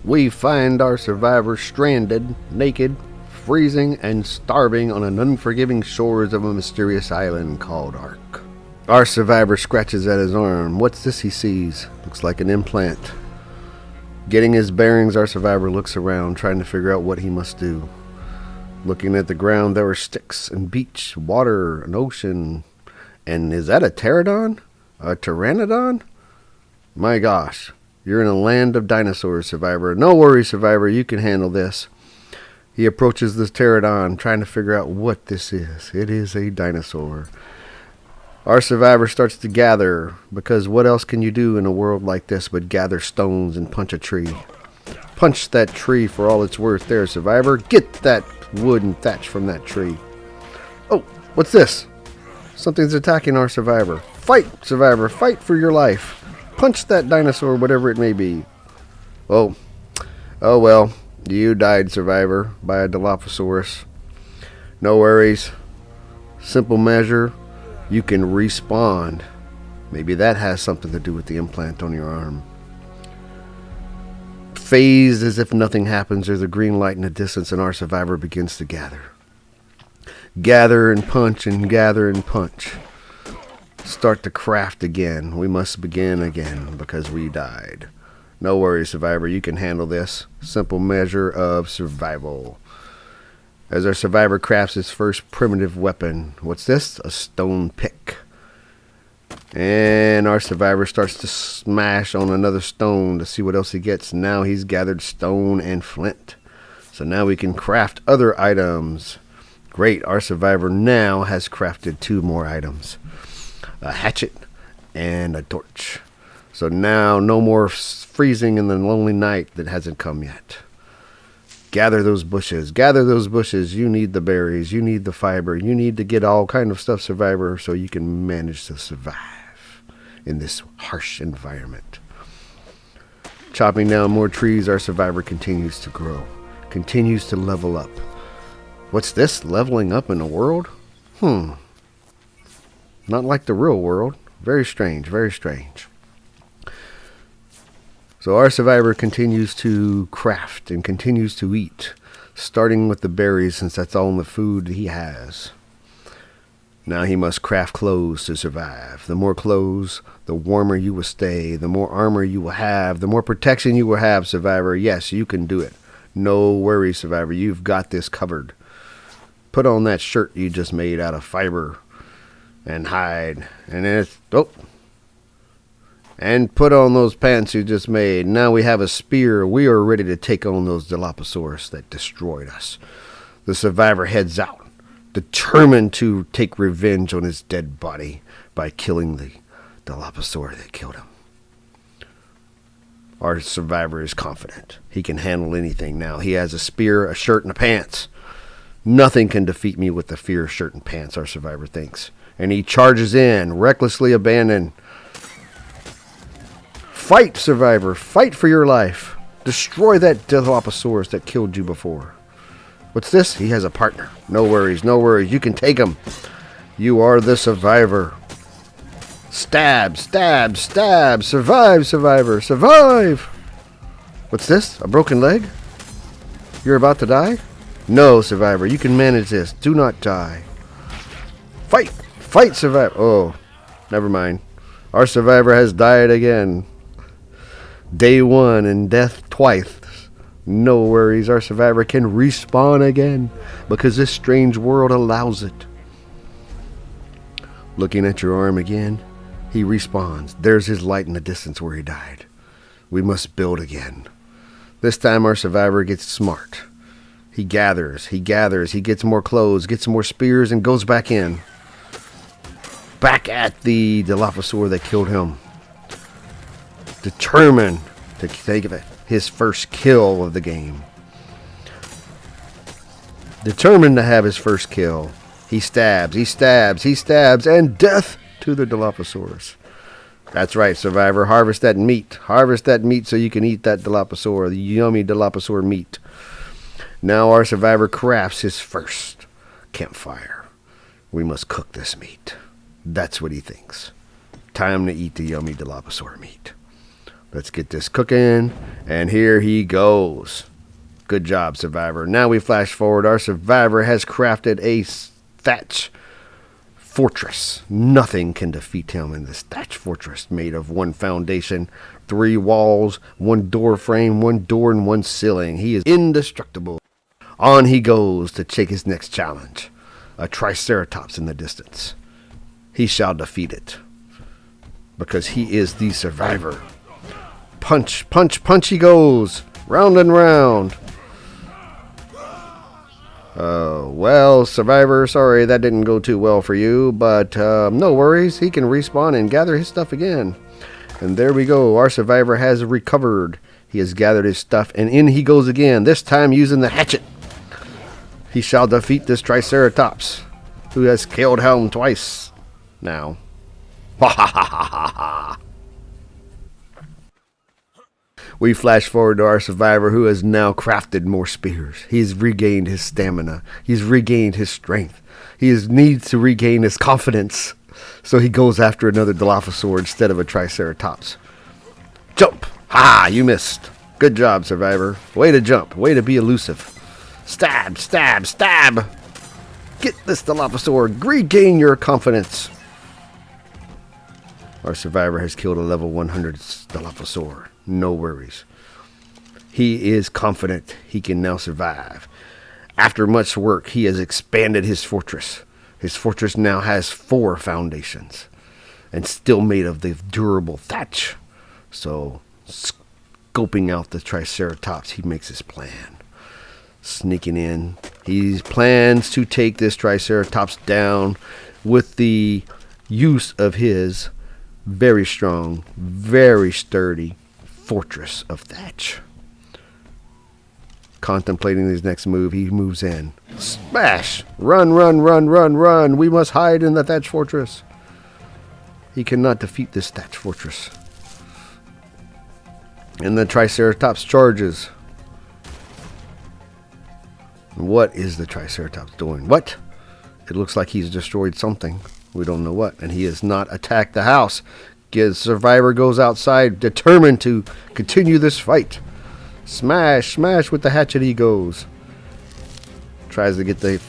We find our survivor stranded, naked, freezing, and starving on an unforgiving shores of a mysterious island called Ark. Our survivor scratches at his arm. What's this he sees? Looks like an implant. Getting his bearings, our survivor looks around, trying to figure out what he must do. Looking at the ground, there were sticks and beach, water, an ocean. And is that a pterodon? A pteranodon? My gosh. You're in a land of dinosaurs, survivor. No worries, survivor. You can handle this. He approaches this pterodon, trying to figure out what this is. It is a dinosaur. Our survivor starts to gather, because what else can you do in a world like this but gather stones and punch a tree? Punch that tree for all it's worth there, survivor. Get that wood and thatch from that tree. Oh, what's this? Something's attacking our survivor. Fight, survivor. Fight for your life. Punch that dinosaur, whatever it may be. Oh well. You died, survivor, by a Dilophosaurus. No worries. Simple measure. You can respawn. Maybe that has something to do with the implant on your arm. Phased as if nothing happens, there's a green light in the distance, and our survivor begins to gather. Gather and punch and gather and punch. Start to craft again. We must begin again because we died. No worries, survivor. You can handle this. Simple measure of survival. As our survivor crafts his first primitive weapon. What's this? A stone pick. And our survivor starts to smash on another stone to see what else he gets. Now he's gathered stone and flint. So now we can craft other items. Great. Our survivor now has crafted 2 more items. A hatchet and a torch. So now no more freezing in the lonely night that hasn't come yet. Gather those bushes. Gather those bushes. You need the berries. You need the fiber. You need to get all kind of stuff, survivor, so you can manage to survive in this harsh environment. Chopping down more trees, our survivor continues to grow. Continues to level up. What's this? Leveling up in the world? Not like the real world. Very strange, very strange. So our survivor continues to craft and continues to eat, starting with the berries since that's all the food he has. Now he must craft clothes to survive. The more clothes, the warmer you will stay, the more armor you will have, the more protection you will have, survivor. Yes, you can do it. No worries, survivor. You've got this covered. Put on that shirt you just made out of fiber and hide, and then and put on those pants you just made. Now we have a spear. We are ready to take on those Dilophosaurus that destroyed us. The survivor heads out, determined to take revenge on his dead body by killing the Dilophosaur that killed him. Our survivor is confident. He can handle anything now. He has a spear, a shirt, and a pants. Nothing can defeat me with the fear, shirt, and pants, our survivor thinks. And he charges in, recklessly abandoned. Fight, survivor. Fight for your life. Destroy that Dilophosaurus that killed you before. What's this? He has a partner. No worries, no worries. You can take him. You are the survivor. Stab, stab, stab. Survive, survivor. Survive. What's this? A broken leg? You're about to die? No, survivor. You can manage this. Do not die. Fight. Fight, survivor. Oh, never mind. Our survivor has died again. Day 1 and death twice. No worries. Our survivor can respawn again because this strange world allows it. Looking at your arm again, he respawns. There's his light in the distance where he died. We must build again. This time our survivor gets smart. He gathers, he gets more clothes, gets more spears, and goes back in. Back at the Dilophosaur that killed him. Determined to take his first kill of the game. Determined to have his first kill. He stabs, and death to the Dilophosaurus. That's right, survivor. Harvest that meat. Harvest that meat so you can eat that Dilophosaur, the yummy Dilophosaur meat. Now our survivor crafts his first campfire. We must cook this meat. That's what he thinks. Time to eat the yummy Dilophosaur meat. Let's get this cooking. And here he goes. Good job, survivor. Now we flash forward. Our survivor has crafted a thatch fortress. Nothing can defeat him in this thatch fortress made of one foundation, 3 walls, 1 door frame, 1 door, and 1 ceiling. He is indestructible. On he goes to take his next challenge. A triceratops in the distance. He shall defeat it. Because he is the survivor. Punch, punch, punch he goes. Round and round. Well, survivor, sorry that didn't go too well for you, but no worries. He can respawn and gather his stuff again. And there we go. Our survivor has recovered. He has gathered his stuff, and in he goes again, this time using the hatchet. He shall defeat this triceratops, who has killed him twice now. Ha ha ha ha ha. We flash forward to our survivor, who has now crafted more spears. He's regained his stamina. He's regained his strength. He needs to regain his confidence. So he goes after another Dilophosaur instead of a Triceratops. Jump! Ha! You missed. Good job, survivor. Way to jump. Way to be elusive. Stab! Stab! Stab! Get this Dilophosaur. Regain your confidence. Our survivor has killed a level 100 Dilophosaur. No worries. He is confident he can now survive. After much work, he has expanded his fortress. His fortress now has 4 foundations and still made of the durable thatch. So, scoping out the Triceratops, he makes his plan. Sneaking in, he plans to take this Triceratops down with the use of his very strong, very sturdy fortress of thatch. Contemplating his next move, he moves in. Smash! Run, run, run, run, run! We must hide in the thatch fortress. He cannot defeat this thatch fortress. And the Triceratops charges. What is the Triceratops doing? What? It looks like he's destroyed something. We don't know what. And he has not attacked the house. The survivor goes outside, determined to continue this fight. Smash, smash with the hatchet he goes. Tries to get the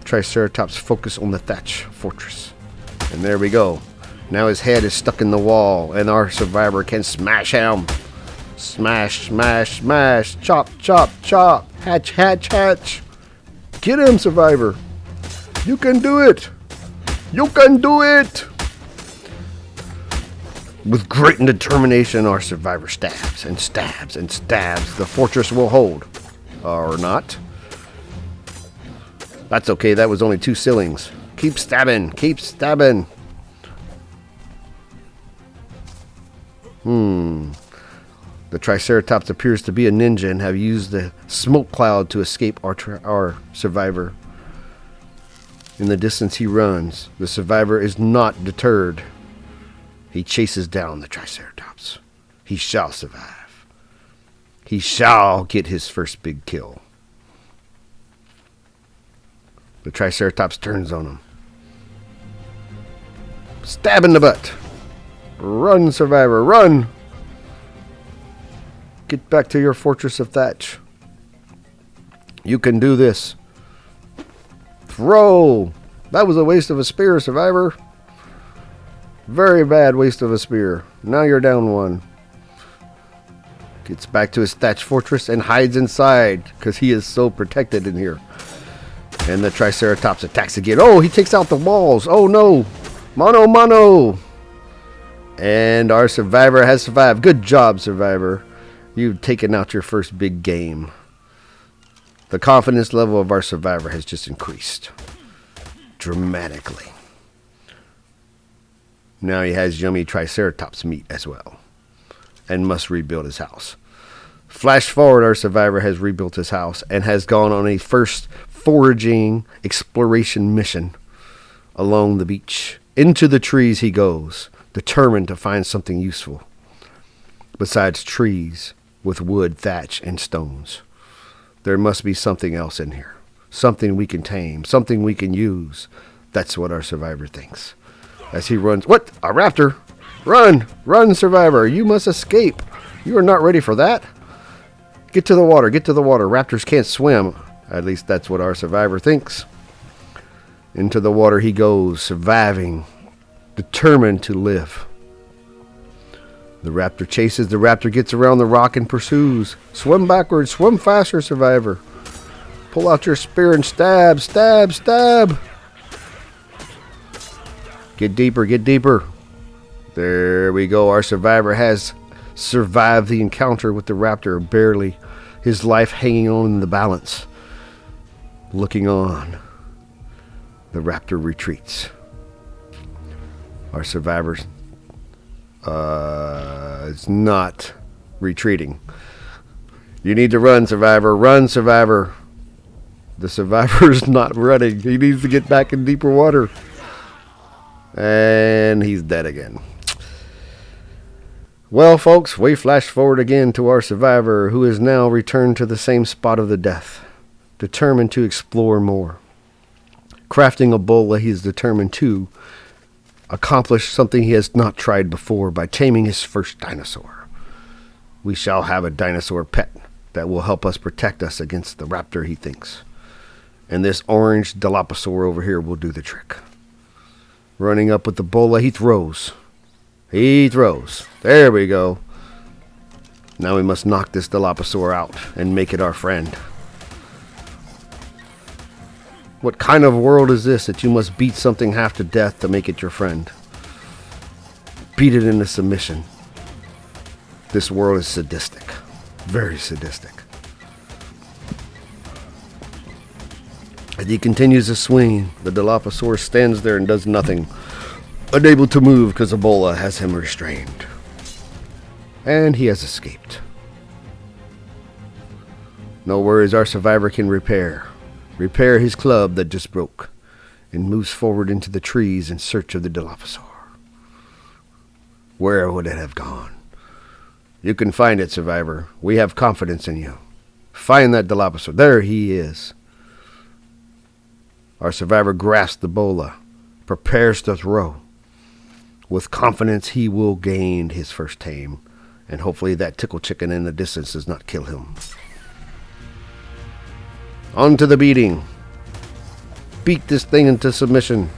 Triceratops focus on the thatch fortress. And there we go. Now his head is stuck in the wall, and our survivor can smash him. Smash, smash, smash. Chop, chop, chop. Hatch, hatch, hatch. Get him, survivor. You can do it. You can do it. With great determination, our survivor stabs and stabs and stabs. The fortress will hold. Or not. That's okay. That was only 2 ceilings. Keep stabbing. Keep stabbing. The Triceratops appears to be a ninja and have used the smoke cloud to escape our survivor. In the distance he runs. The survivor is not deterred. He chases down the Triceratops. He shall survive. He shall get his first big kill. The Triceratops turns on him. Stab in the butt. Run, survivor, run! Get back to your fortress of thatch. You can do this. Throw! That was a waste of a spear, survivor. Very bad waste of a spear. Now you're down 1. Gets back to his thatch fortress and hides inside because he is so protected in here. And the Triceratops attacks again. Oh, he takes out the walls. Oh no. Mano, mano. And our survivor has survived. Good job, survivor. You've taken out your first big game. The confidence level of our survivor has just increased dramatically. Now he has yummy Triceratops meat as well. And must rebuild his house. Flash forward, our survivor has rebuilt his house and has gone on a first foraging exploration mission along the beach. Into the trees he goes, determined to find something useful. Besides trees with wood, thatch, and stones. There must be something else in here. Something we can tame. Something we can use. That's what our survivor thinks. As he runs. What? A raptor! Run! Run, survivor! You must escape! You are not ready for that. Get to the water. Get to the water. Raptors can't swim. At least that's what our survivor thinks. Into the water he goes, surviving, determined to live. The raptor chases. The raptor gets around the rock and pursues. Swim backwards. Swim faster, survivor. Pull out your spear and stab. Stab. Stab. Get deeper. Get deeper. There we go. Our survivor has survived the encounter with the raptor, barely. His life hanging on in the balance. Looking on. The raptor retreats. Our survivors is not retreating. You need to run, survivor. Run, survivor. The survivor's not running. He needs to get back in deeper water. And he's dead again. Well, folks, we flash forward again to our survivor, who is now returned to the same spot of the death, determined to explore more. Crafting a bola, he is determined to accomplish something he has not tried before by taming his first dinosaur. We shall have a dinosaur pet that will help us protect us against the raptor, he thinks. And this orange Dilophosaur over here will do the trick. Running up with the bola, he throws. He throws. There we go. Now we must knock this Dilophosaur out and make it our friend. What kind of world is this that you must beat something half to death to make it your friend? Beat it into submission. This world is sadistic. Very sadistic. As he continues to swing, the Dilophosaurus stands there and does nothing. Unable to move because Ebola has him restrained. And he has escaped. No worries, our survivor can repair his club that just broke, and moves forward into the trees in search of the Dilophosaur. Where would it have gone? You can find it, survivor. We have confidence in you. Find that Dilophosaur. There he is. Our survivor grasps the bola, prepares to throw. With confidence, he will gain his first tame, and hopefully that tickle chicken in the distance does not kill him. On to the beating. Beat this thing into submission.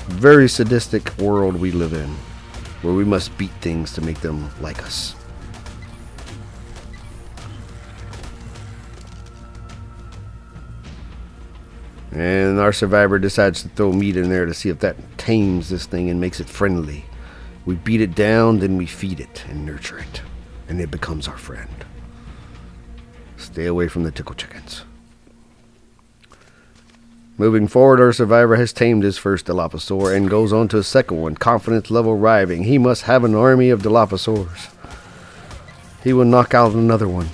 Very sadistic world we live in, where we must beat things to make them like us. And our survivor decides to throw meat in there to see if that tames this thing and makes it friendly. We beat it down, then we feed it and nurture it, and it becomes our friend. Stay away from the tickle chickens. Moving forward, our survivor has tamed his first Dilophosaur and goes on to a second one. Confidence level rising. He must have an army of Dilophosaurs. He will knock out another one.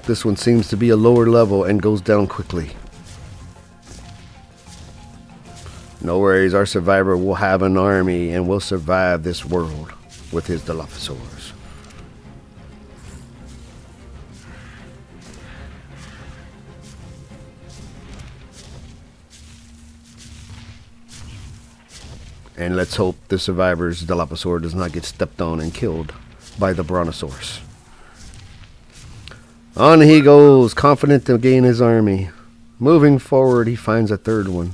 This one seems to be a lower level and goes down quickly. No worries, our survivor will have an army and will survive this world with his Dilophosaurs. And let's hope the survivor's Dilophosaur does not get stepped on and killed by the Brontosaurus. On he goes, confident to gain his army. Moving forward, he finds a third one.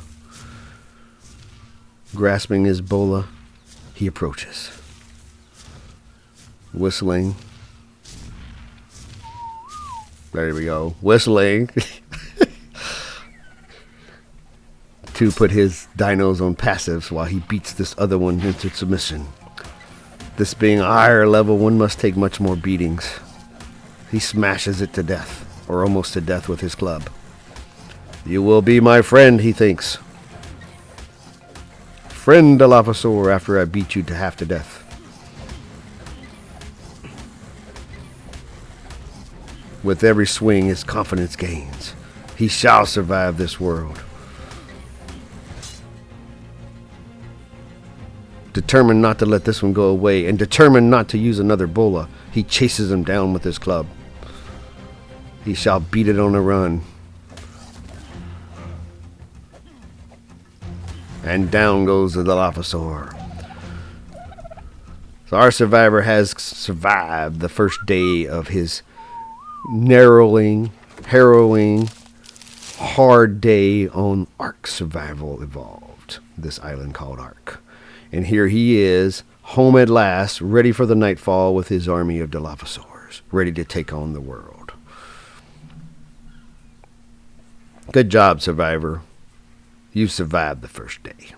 Grasping his bola, he approaches. Whistling. There we go. Whistling. To put his dinos on passives while he beats this other one into submission. This being a higher level, one must take much more beatings. He smashes it to death, or almost to death with his club. You will be my friend, he thinks. Friend Dilophosaur, after I beat you to half to death. With every swing, his confidence gains. He shall survive this world. Determined not to let this one go away, and determined not to use another bola, he chases him down with his club. He shall beat it on the run. And down goes the Dilophosaur. So our survivor has survived the first day of his harrowing, hard day on Ark Survival Evolved, this island called Ark. And here he is, home at last, ready for the nightfall with his army of Dilophosaurs, ready to take on the world. Good job, survivor. You survived the first day.